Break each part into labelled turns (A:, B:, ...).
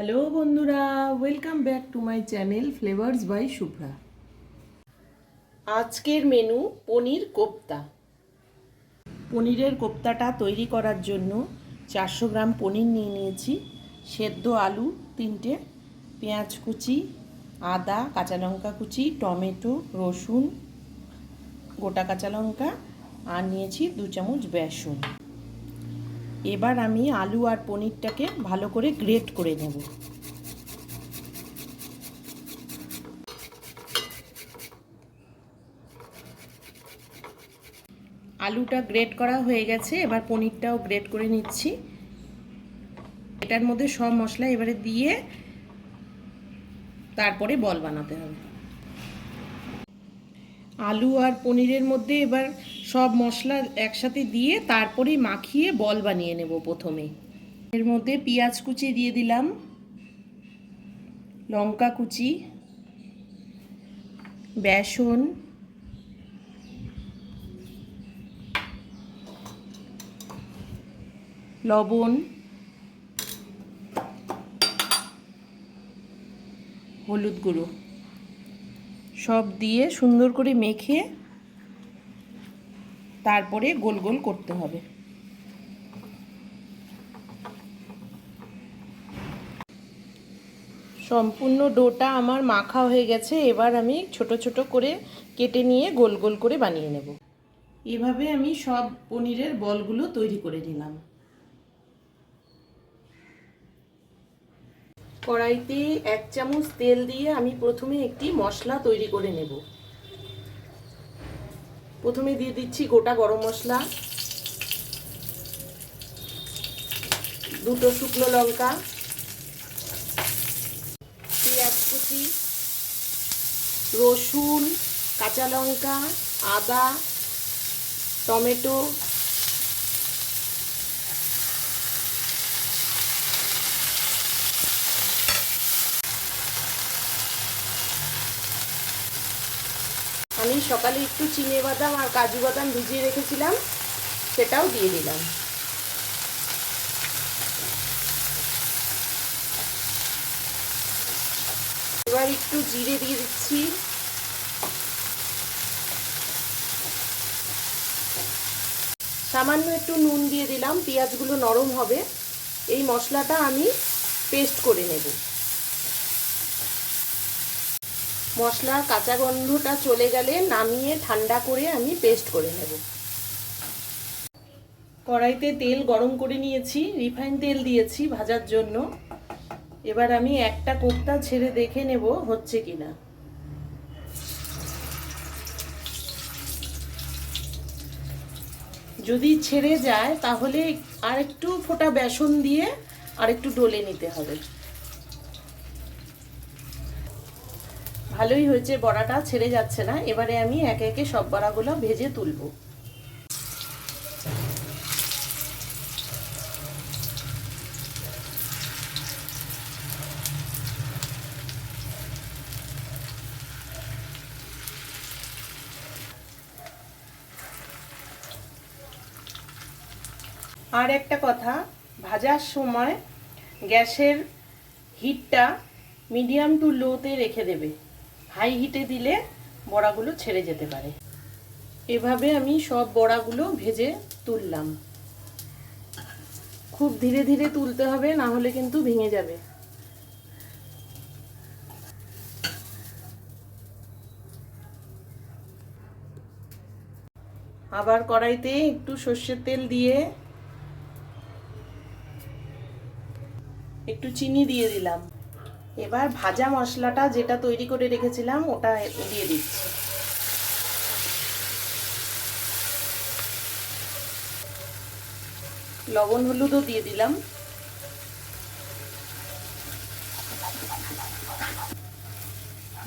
A: Hello বন্ধুরা, welcome back to my channel flavours by Shubhra. আজকের menu পনির কোপ্তা। পনিরের কোপ্তাটা তৈরি করার জন্য 400 গ্রাম পনির নিয়ে নিয়েছি, সেদ্ধ আলু 3টে, পেঁয়াজ কুচি, আদা, কাঁচা লঙ্কা কুচি, টমেটো, রসুন, গোটা কাঁচা লঙ্কা আর নিয়েছি 2 চামচ বেসন। এবার আমি আলু আর পনিরটাকে ভালো করে গ্রেট করে নেব। আলুটা গ্রেট করা হয়ে গেছে, এবার পনিরটাও গ্রেট করে নিচ্ছি। এটার মধ্যে সব মশলা এবারে দিয়ে তারপরে বল বানাতে হবে। আলু আর পনিরের মধ্যে এবার সব মশলা একসাথে দিয়ে তারপরে মাখিয়ে বল বানিয়ে নেব। প্রথমে এর মধ্যে পেঁয়াজ কুচি দিয়ে দিলাম, লঙ্কা কুচি, বেসন, লবণ, হলুদ গুঁড়ো সব দিয়ে সুন্দর করে মেখে তারপরে গোল গোল করতে হবে। সম্পূর্ণ ডোটা আমার মাখা হয়ে গেছে, এবার আমি ছোট ছোট করে কেটে নিয়ে গোল গোল করে বানিয়ে নেব। এভাবে আমি সব পনিরের বলগুলো তৈরি করে নিলাম। কড়াইতে 1 চামচ তেল দিয়ে আমি প্রথমে একটি মশলা তৈরি করে নেব। প্রথমে দিয়ে দিচ্ছি গোটা গরম মশলা, 2টো শুকনো লঙ্কা, পেঁয়াজ কুচি, রসুন, কাঁচা লঙ্কা, আদা, টমেটো, আমি সকালে একটু চিনে বাদাম আর কাজু বাদাম ভিজিয়ে রেখেছিলাম, সেটাও দিয়ে দিলাম। এবার একটু জিরে দিয়ে দিচ্ছি, সামান্য একটু নুন দিয়ে দিলাম। পেঁয়াজগুলো নরম হবে। এই মশলাটা আমি পেস্ট করে নেব। মশলার কাঁচা গন্ধটা চলে গেলে নামিয়ে ঠান্ডা করে আমি পেস্ট করে নেব। কড়াইতে তেল গরম করে নিয়েছি, রিফাইন তেল দিয়েছি ভাজার জন্য। এবার আমি একটা কোপ্তা ছেড়ে দেখে নেব হচ্ছে কিনা। যদি ছেড়ে যায় তাহলে আরেকটু ফোঁটা বেসন দিয়ে আরেকটু ডলে নিতে হবে। ভালোই হয়েছে, বড়াটা ছেড়ে যাচ্ছে না। এবারে আমি একে একে সব বড়াগুলো ভেজে তুলব। আর একটা কথা, ভাজার সময় গ্যাসের হিটটা মিডিয়াম টু লোতে রেখে দেবে। হাই হিটে দিলে বড়াগুলো ছেড়ে যেতে পারে। এভাবে আমি সব বড়াগুলো ভেজে তুললাম। খুব ধীরে ধীরে তুলতে হবে, না হলে কিন্তু ভেঙে যাবে। আবার কড়াইতে একটু সর্ষের তেল দিয়ে একটু চিনি দিয়ে দিলাম। এবার ভাজা মশলাটা যেটা তৈরি করে রেখেছিলাম ওটা দিয়ে দিচ্ছি। লবণ হলুদও দিয়ে দিলাম।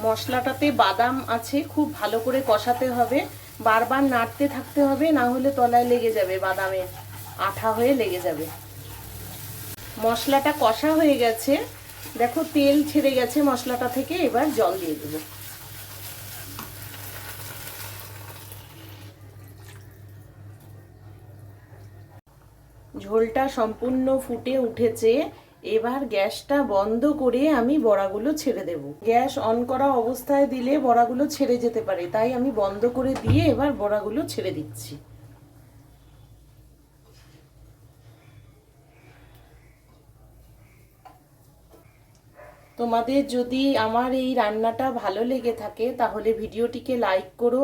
A: মশলাটাতে বাদাম আছে, খুব ভালো করে কষাতে হবে। বারবার নাড়তে থাকতে হবে, না হলে তলায় লেগে যাবে, বাদামে আঠা হয়ে লেগে যাবে। মশলাটা কষা হয়ে গেছে, দেখো তেল ছেড়ে গেছে মশলাটা থেকে। এবার জল দিয়ে দেব। ঝোলটা সম্পূর্ণ ফুটে উঠেছে। এবার গ্যাসটা বন্ধ করে আমি বড়াগুলো ছেড়ে দেব। গ্যাস অন করা অবস্থায় দিলে বড়াগুলো ছেড়ে যেতে পারে, তাই আমি বন্ধ করে দিয়ে এবার বড়াগুলো ছেড়ে দিচ্ছি। তোমাদের যদি আমার এই রান্নাটা ভালো লেগে থাকে তাহলে ভিডিওটিকে লাইক করো,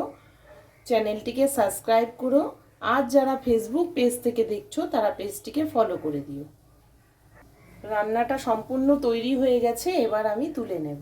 A: চ্যানেলটিকে সাবস্ক্রাইব করো, আর যারা ফেসবুক পেজ থেকে দেখছো তারা পেজটিকে ফলো করে দিও। রান্নাটা সম্পূর্ণ তৈরি হয়ে গেছে, এবার আমি তুলে নেব।